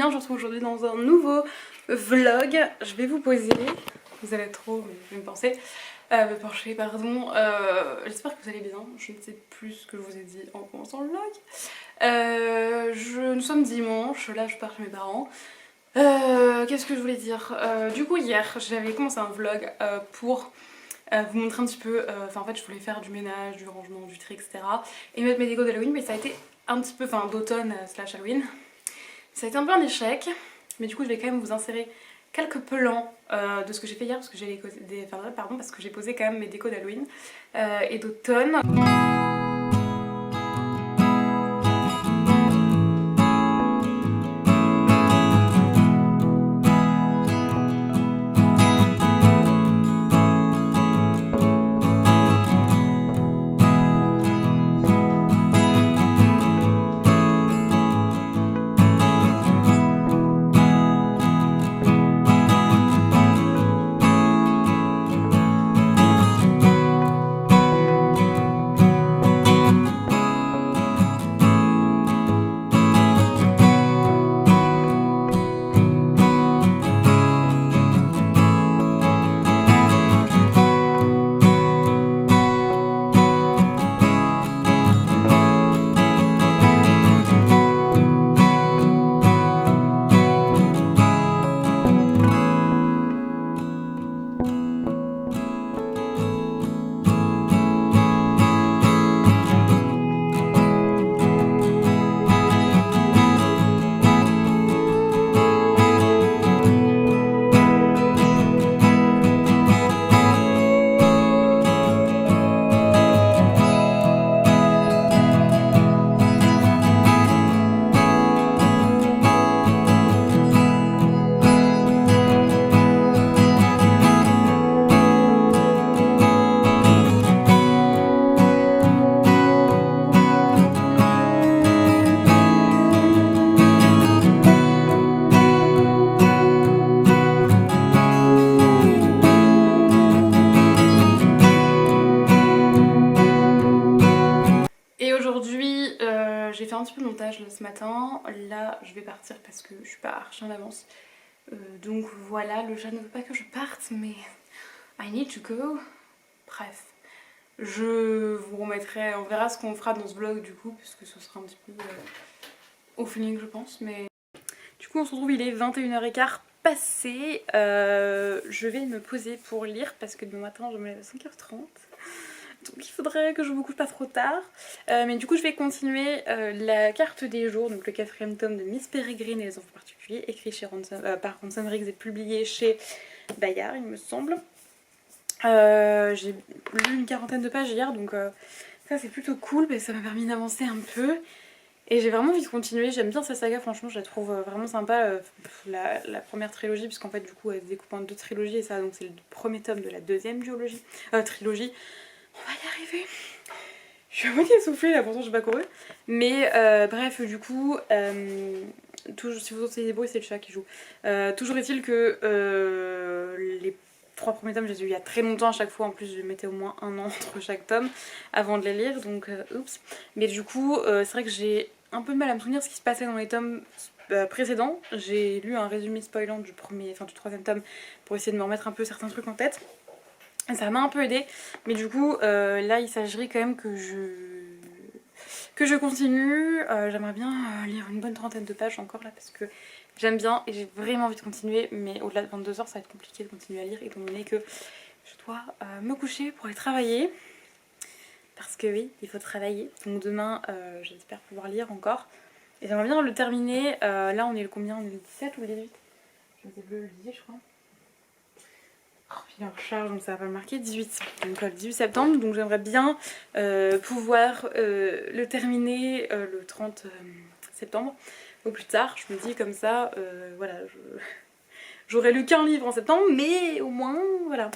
bien, je vous retrouve aujourd'hui dans un nouveau vlog. Je vais vous poser, vous allez trop, mais je vais me pencher, pardon. J'espère que vous allez bien, je ne sais plus ce que je vous ai dit en commençant le vlog. Nous sommes dimanche, là je pars chez mes parents. Qu'est-ce que je voulais dire, du coup hier j'avais commencé un vlog pour vous montrer un petit peu, en fait je voulais faire du ménage, du rangement, du tri, etc. et mettre mes décos d'Halloween, mais ça a été un petit peu, d'automne slash Halloween. Ça a été un peu un échec, mais du coup je vais quand même vous insérer quelques plans de ce que j'ai fait hier, parce que j'ai posé quand même mes décos d'Halloween et d'automne. Et aujourd'hui, j'ai fait un petit peu de montage là, ce matin. Là, je vais partir parce que je suis pas archi en avance. Donc voilà, le chat ne veut pas que je parte, mais I need to go. Bref, je vous remettrai, on verra ce qu'on fera dans ce vlog du coup, puisque ce sera un petit peu au feeling je pense. Mais du coup, on se retrouve, il est 21h15 passé. Je vais me poser pour lire parce que demain matin, je me lève à 5h30. Donc il faudrait que je me couche pas trop tard. Mais du coup je vais continuer la carte des jours, donc le 4e tome de Miss Peregrine et les enfants particuliers, écrit chez par Ransom Riggs et publié chez Bayard il me semble. J'ai lu une 40aine de pages hier, donc ça c'est plutôt cool parce que ça m'a permis d'avancer un peu. Et j'ai vraiment envie de continuer, j'aime bien cette saga, franchement je la trouve vraiment sympa, la première trilogie, puisqu'en fait du coup elle se découpe en 2 trilogies, et ça donc c'est le premier tome de la 2e trilogie. On va y arriver. Je suis à moitié essoufflée là, pourtant j'ai pas couru. Mais bref, du coup, toujours, si vous entendez des bruits, c'est le chat qui joue. Toujours est-il que les 3 premiers tomes, je les ai eu il y a très longtemps à chaque fois. En plus, je mettais au moins 1 an entre chaque tome avant de les lire, donc oups. Mais du coup, c'est vrai que j'ai un peu de mal à me souvenir ce qui se passait dans les tomes précédents. J'ai lu un résumé spoilant du 3e tome pour essayer de me remettre un peu certains trucs en tête. Ça m'a un peu aidé, mais du coup là il s'agirait quand même que je continue. J'aimerais bien lire une bonne 30aine de pages encore là parce que j'aime bien et j'ai vraiment envie de continuer, mais au-delà de 22h ça va être compliqué de continuer à lire étant donné que je dois me coucher pour aller travailler, parce que oui, il faut travailler. Donc demain j'espère pouvoir lire encore et j'aimerais bien le terminer. Là on est le combien? On est le 17 ou le 18? Je sais plus, le 18 je crois. Il est en recharge donc ça va pas le marquer, 18. Donc le 18 septembre, donc j'aimerais bien pouvoir le terminer le 30 septembre au plus tard. Je me dis comme ça, voilà, j'aurais lu qu'un livre en septembre, mais au moins, voilà.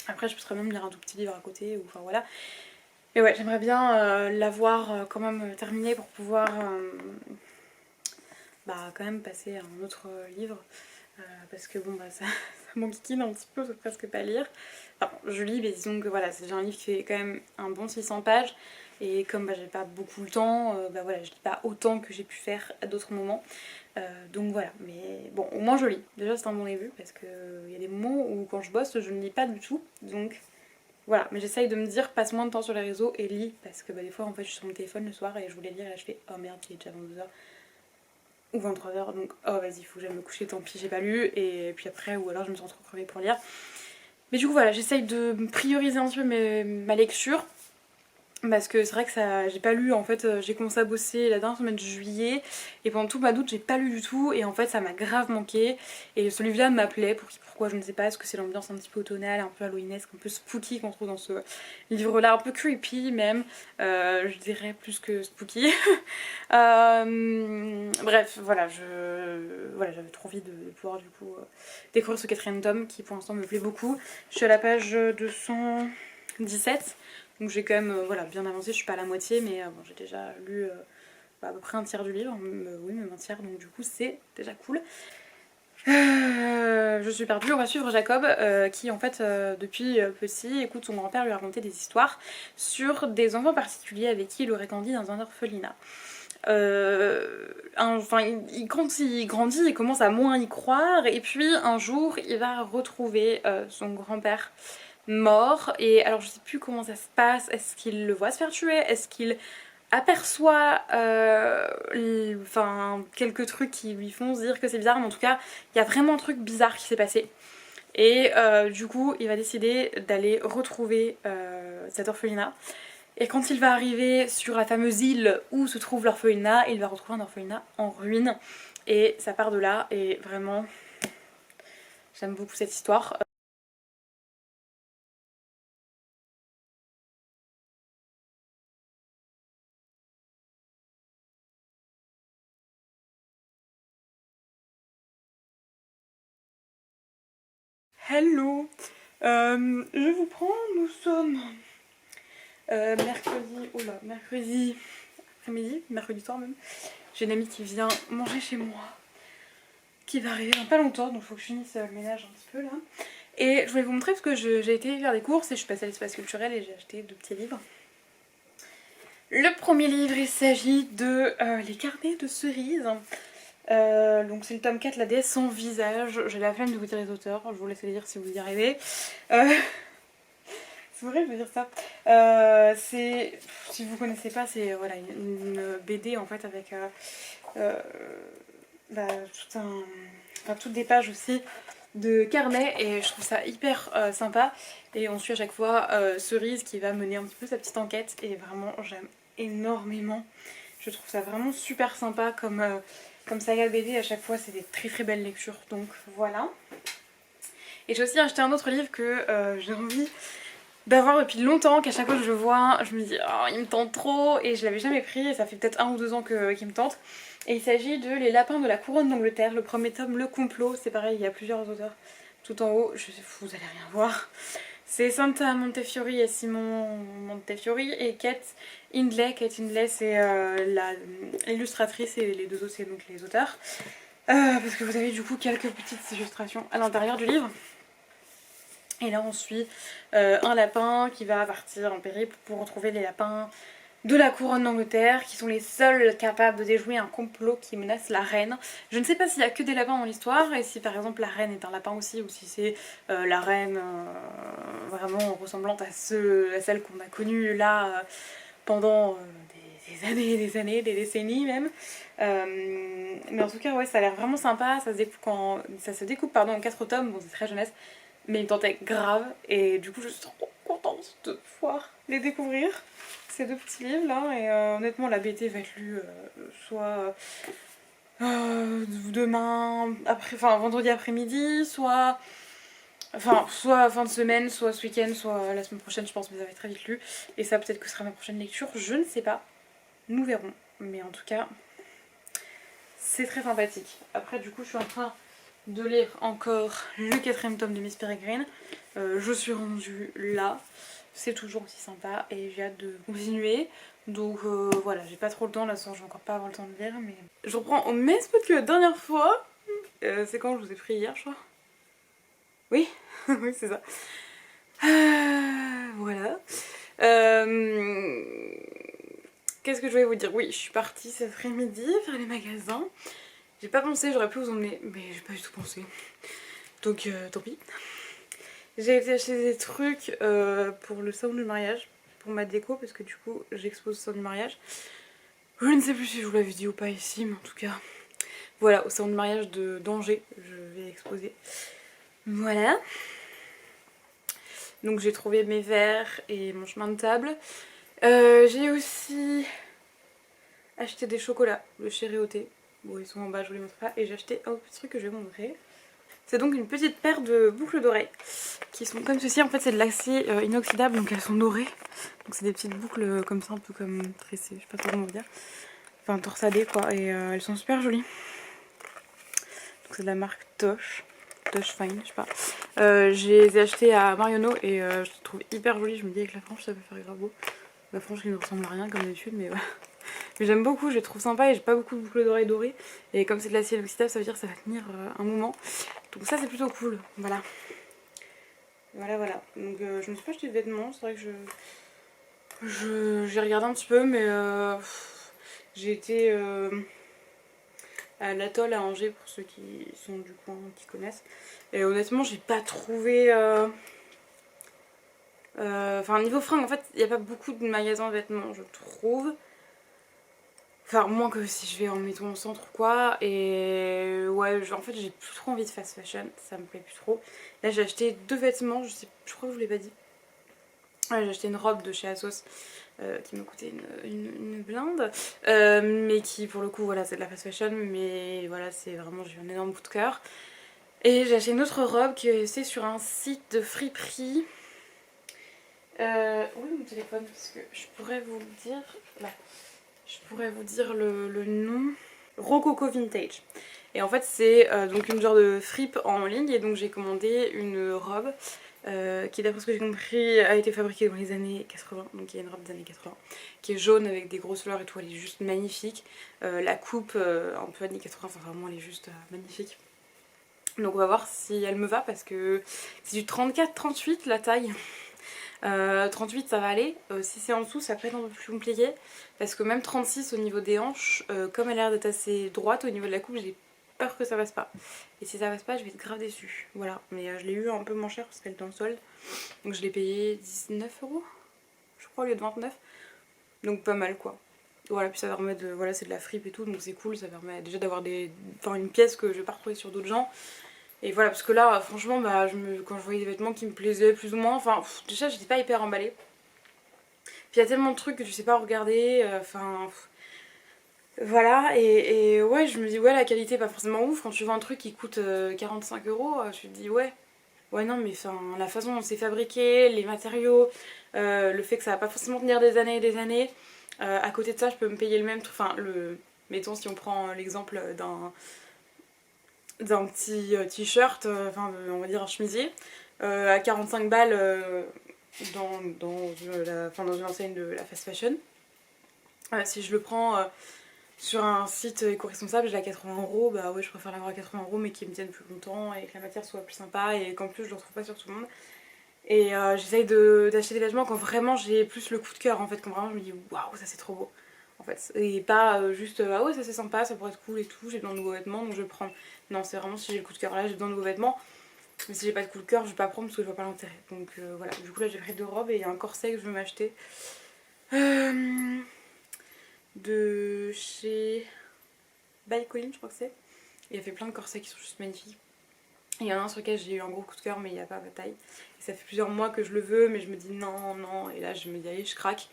Après je pourrais même lire un tout petit livre à côté, ou enfin voilà. Mais ouais, j'aimerais bien l'avoir quand même terminé pour pouvoir quand même passer à un autre livre. Parce que bon ça m'enquiquine un petit peu, je peux presque pas lire. Enfin je lis, mais disons que voilà, c'est déjà un livre qui fait quand même un bon 600 pages. et comme bah, j'ai pas beaucoup le temps, bah voilà, je lis pas autant que j'ai pu faire à d'autres moments. Donc voilà, mais bon, au moins je lis. Déjà c'est un bon début parce qu'il y a des moments où quand je bosse je ne lis pas du tout, donc voilà. Mais j'essaye de me dire passe moins de temps sur les réseaux et lis parce que bah, des fois en fait je suis sur mon téléphone le soir et je voulais lire et là je fais oh merde il est déjà 22h ou 23h donc oh vas-y faut que j'aille me coucher, tant pis j'ai pas lu, et puis après ou alors je me sens trop crevée pour lire. Mais du coup voilà, j'essaye de prioriser un petit peu ma lecture. Parce que c'est vrai que ça, j'ai pas lu en fait, j'ai commencé à bosser la dernière semaine de juillet et pendant tout le mois d'août j'ai pas lu du tout et en fait ça m'a grave manqué et ce livre là m'appelait, pourquoi je ne sais pas, est-ce que c'est l'ambiance un petit peu automnale, un peu halloweenesque, un peu spooky qu'on trouve dans ce livre là, un peu creepy même, je dirais plus que spooky. Bref voilà, voilà, j'avais trop envie de pouvoir du coup découvrir ce quatrième tome qui pour l'instant me plaît beaucoup. Je suis à la page 217. Donc j'ai quand même voilà, bien avancé, je suis pas à la moitié mais bon, j'ai déjà lu à peu près un tiers du livre, oui même un tiers, donc du coup c'est déjà cool. Je suis perdue, on va suivre Jacob qui en fait depuis petit écoute son grand-père lui raconter des histoires sur des enfants particuliers avec qui il aurait grandi dans un orphelinat. Enfin, quand il grandit, il commence à moins y croire et puis un jour il va retrouver son grand-père mort, et alors je sais plus comment ça se passe, est-ce qu'il le voit se faire tuer, est-ce qu'il aperçoit enfin, quelques trucs qui lui font se dire que c'est bizarre, mais en tout cas il y a vraiment un truc bizarre qui s'est passé et du coup il va décider d'aller retrouver cet orphelinat, et quand il va arriver sur la fameuse île où se trouve l'orphelinat, il va retrouver un orphelinat en ruine et ça part de là, et vraiment j'aime beaucoup cette histoire. Hello, je vous prends, nous sommes mercredi après-midi, mercredi soir même. J'ai une amie qui vient manger chez moi, qui va arriver dans pas longtemps, donc il faut que je finisse le ménage un petit peu là. Et je voulais vous montrer parce que j'ai été faire des courses et je suis passée à l'espace culturel et j'ai acheté 2 petits livres. Le premier livre, il s'agit de Les carnets de cerises. Donc c'est le tome 4, La déesse sans visage. J'ai la flemme de vous dire les auteurs, je vous laisse les dire si vous y arrivez. C'est vrai, je veux dire ça. Si vous connaissez pas, c'est voilà, une BD en fait avec bah, toutes des pages aussi de carnet, et je trouve ça hyper sympa. Et on suit à chaque fois Cerise qui va mener un petit peu sa petite enquête, et vraiment j'aime énormément. Je trouve ça vraiment super sympa comme saga BD, à chaque fois c'est des très très belles lectures, donc voilà. Et j'ai aussi acheté un autre livre que j'ai envie d'avoir depuis longtemps, qu'à chaque fois que je le vois, je me dis oh il me tente trop, et je l'avais jamais pris et ça fait peut-être 1 ou 2 ans qu'il me tente. Et il s'agit de Les lapins de la couronne d'Angleterre, le premier tome, Le complot, c'est pareil, il y a plusieurs auteurs tout en haut, vous allez rien voir. C'est Santa Montefiore et Simon Montefiore et Kate Hindley. Kate Hindley c'est l'illustratrice et les deux autres c'est donc les auteurs. Parce que vous avez du coup quelques petites illustrations à l'intérieur du livre. Et là on suit un lapin qui va partir en périple pour retrouver les lapins de la couronne d'Angleterre, qui sont les seuls capables de déjouer un complot qui menace la reine. Je ne sais pas s'il y a que des lapins dans l'histoire, et si par exemple la reine est un lapin aussi, ou si c'est la reine vraiment ressemblante à celle qu'on a connue là pendant des années, des décennies même. Mais en tout cas ouais, ça a l'air vraiment sympa, ça se découpe pardon, en 4 tomes, bon c'est très jeunesse, mais il me tentait grave, et du coup je suis trop contente de pouvoir les découvrir, ces 2 petits livres là. Et honnêtement la BD va être lue soit demain, enfin vendredi après-midi, soit fin de semaine, soit ce week-end, soit la semaine prochaine je pense, mais ça va être très vite lu, et ça peut-être que ce sera ma prochaine lecture, je ne sais pas, nous verrons, mais en tout cas c'est très sympathique. Après du coup je suis en train de lire encore le 4ème tome de Miss Peregrine. Je suis rendue là, c'est toujours aussi sympa et j'ai hâte de continuer. Donc voilà, j'ai pas trop le temps là ce soir, je vais encore pas avoir le temps de lire, mais je reprends au même spot que la dernière fois. C'est quand je vous ai pris hier je crois. Oui, oui c'est ça. Voilà. qu'est-ce que je voulais vous dire? Oui, je suis partie cet après-midi faire les magasins. J'ai pas pensé, j'aurais pu vous emmener, mais j'ai pas du tout pensé. Donc tant pis. J'ai été acheter des trucs pour le salon du mariage, pour ma déco, parce que du coup j'expose au salon du mariage. Je ne sais plus si je vous l'avais dit ou pas ici, mais en tout cas, voilà, au salon du mariage d'Angers, je vais exposer. Voilà. Donc j'ai trouvé mes verres et mon chemin de table. J'ai aussi acheté des chocolats, le chéri au thé. Bon, ils sont en bas, je vous les montre pas. Et j'ai acheté un petit truc que je vais vous montrer. C'est donc une petite paire de boucles d'oreilles qui sont comme ceci. En fait, c'est de l'acier inoxydable, donc elles sont dorées. Donc c'est des petites boucles comme ça, un peu comme tressées, je sais pas trop comment vous dire. Enfin, torsadées quoi. Et elles sont super jolies. Donc c'est de la marque Tosh. Tosh Fine, je sais pas. Je les ai achetées à Marionneau et je les trouve hyper jolies. Je me dis avec la frange ça peut faire grave beau. La frange qui ne ressemble à rien comme d'habitude, mais voilà. Mais j'aime beaucoup, je les trouve sympas et j'ai pas beaucoup de boucles d'oreilles dorées. Et comme c'est de l'acier inoxydable, ça veut dire que ça va tenir un moment. Donc ça c'est plutôt cool, voilà. Voilà. Donc je me suis pas acheté de vêtements, c'est vrai que j'ai regardé un petit peu, mais j'ai été à l'atoll à Angers pour ceux qui sont du coin, qui connaissent. Et honnêtement, j'ai pas trouvé. Enfin, niveau fringues, en fait, il n'y a pas beaucoup de magasins de vêtements, je trouve. Enfin, moins que si je vais en mettons au centre ou quoi. Et ouais, en fait, j'ai plus trop envie de fast fashion, ça me plaît plus trop. Là, j'ai acheté 2 vêtements, je crois que je vous l'ai pas dit. Ouais, j'ai acheté une robe de chez Asos qui m'a coûté une blinde. Mais qui, pour le coup, voilà, c'est de la fast fashion. Mais voilà, c'est vraiment, j'ai eu un énorme coup de cœur. Et j'ai acheté une autre robe qui c'est sur un site de friperie. Où est mon téléphone? Parce que je pourrais vous le dire. Là. Je pourrais vous dire le nom. Rococo Vintage. Et en fait c'est donc une genre de fripe en ligne et donc j'ai commandé une robe qui d'après ce que j'ai compris a été fabriquée dans les années 80, donc il y a une robe des années 80 qui est jaune avec des grosses fleurs et tout, elle est juste magnifique. La coupe un peu années 80, enfin vraiment elle est juste magnifique. Donc on va voir si elle me va parce que c'est du 34-38 la taille. 38 ça va aller, si c'est en dessous ça peut être un peu plus compliqué parce que même 36 au niveau des hanches, comme elle a l'air d'être assez droite au niveau de la coupe, j'ai peur que ça passe pas. Et si ça passe pas je vais être grave déçue. Voilà, mais je l'ai eu un peu moins cher parce qu'elle est en solde. Donc je l'ai payé 19 € je crois au lieu de 29. Donc pas mal quoi. Voilà, puis ça permet de. Voilà, c'est de la fripe et tout, donc c'est cool, ça permet déjà d'avoir une pièce que je vais pas retrouver sur d'autres gens. Et voilà, parce que là, franchement, bah, quand je voyais des vêtements qui me plaisaient plus ou moins, enfin, déjà, j'étais pas hyper emballée. Puis il y a tellement de trucs que tu sais pas regarder, enfin. Voilà, et ouais, je me dis, ouais, la qualité est pas forcément ouf. Quand tu vois un truc qui coûte 45 €, tu te dis, ouais. Ouais, non, mais enfin, la façon dont c'est fabriqué, les matériaux, le fait que ça va pas forcément tenir des années et des années. À côté de ça, je peux me payer le même truc. Enfin, mettons, si on prend l'exemple d'un petit t-shirt, enfin on va dire un chemisier, à 45 balles dans une enseigne de la fast fashion. Si je le prends sur un site éco-responsable, j'ai à 80 €, bah ouais je préfère l'avoir à 80 € mais qui me tienne plus longtemps et que la matière soit plus sympa et qu'en plus je le retrouve pas sur tout le monde. Et j'essaye d'acheter des vêtements quand vraiment j'ai plus le coup de cœur en fait, quand vraiment je me dis waouh ça c'est trop beau en fait. Et pas juste ah ouais ça c'est sympa, ça pourrait être cool et tout, j'ai besoin de nouveaux vêtements donc je le prends. Non c'est vraiment si j'ai le coup de cœur là, j'ai besoin de nouveaux vêtements. Mais si j'ai pas de coup de cœur je vais pas prendre parce que je vois pas l'intérêt. Donc voilà, du coup là j'ai pris 2 robes et il y a un corset que je veux m'acheter. De chez Balcoline je crois que c'est. Il a fait plein de corsets qui sont juste magnifiques. Il y en a un sur lequel j'ai eu un gros coup de cœur mais il n'y a pas ma taille. Et ça fait plusieurs mois que je le veux mais je me dis non. Et là je me dis allez je craque.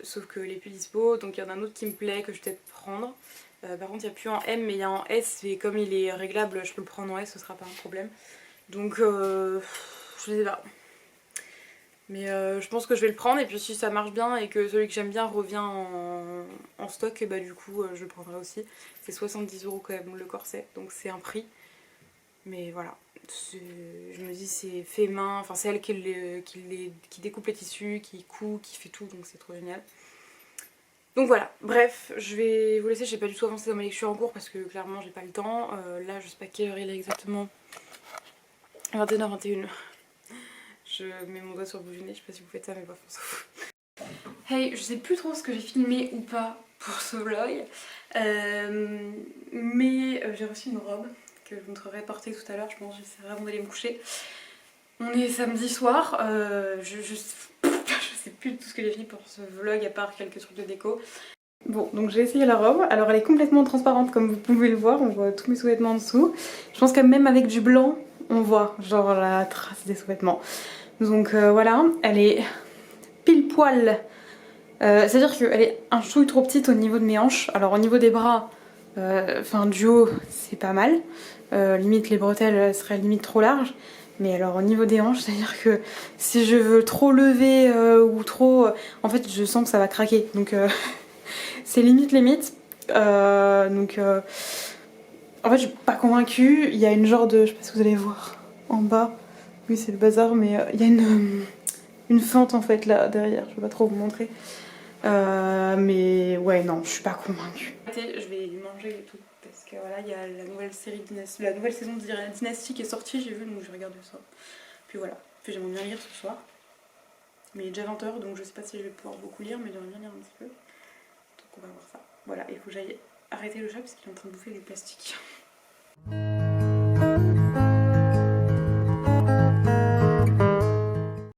Sauf que les plus dispo. Donc il y en a un autre qui me plaît que je vais peut-être prendre. Par contre il n'y a plus en M mais il y a en S. Et comme il est réglable je peux le prendre en S, ce sera pas un problème. Donc je sais pas. Mais je pense que je vais le prendre et puis si ça marche bien et que celui que j'aime bien revient en stock, et bah du coup je le prendrai aussi. C'est 70 € quand même le corset, donc c'est un prix. Mais voilà, je me dis c'est fait main, enfin c'est elle qui découpe les tissus, qui coud, qui fait tout, donc c'est trop génial. Donc voilà, bref, je vais vous laisser, j'ai pas du tout avancé dans ma lecture en cours parce que clairement j'ai pas le temps. Là je sais pas quelle heure il est exactement, 21h21. Je mets mon doigt sur le bout du nez, je sais pas si vous faites ça mais bref on s'en fout. Hey, je sais plus trop ce que j'ai filmé ou pas pour ce vlog, mais j'ai reçu une robe que je vous montrerai porter tout à l'heure, je pense, j'essaierai avant d'aller me coucher. On est samedi soir, je sais plus tout ce que j'ai fait pour ce vlog à part quelques trucs de déco. Bon, donc j'ai essayé la robe, alors elle est complètement transparente comme vous pouvez le voir, on voit tous mes sous-vêtements en dessous. Je pense que même avec du blanc, on voit genre la trace des sous-vêtements. Donc voilà, elle est pile poil. C'est-à-dire qu'elle est un chouille trop petite au niveau de mes hanches. Alors au niveau des bras, enfin du haut, c'est pas mal. Limite les bretelles seraient limite trop larges. Mais alors au niveau des hanches, c'est-à-dire que si je veux trop lever ou trop... en fait je sens que ça va craquer. Donc c'est limite. En fait je suis pas convaincue. Il y a une genre de... je sais pas si vous allez voir en bas. Oui c'est le bazar mais il y a une fente en fait là derrière. Je vais pas trop vous montrer. Mais ouais, non, je suis pas convaincue. Je vais manger et tout parce que voilà, il y a la nouvelle série la nouvelle saison de Dynasty qui est sortie, j'ai vu donc je regarde ça. Puis voilà, puis j'aimerais bien lire ce soir. Mais il est déjà 20h donc je sais pas si je vais pouvoir beaucoup lire, mais j'aimerais bien lire un petit peu. Donc on va voir ça. Voilà, il faut que j'aille arrêter le chat parce qu'il est en train de bouffer du plastique.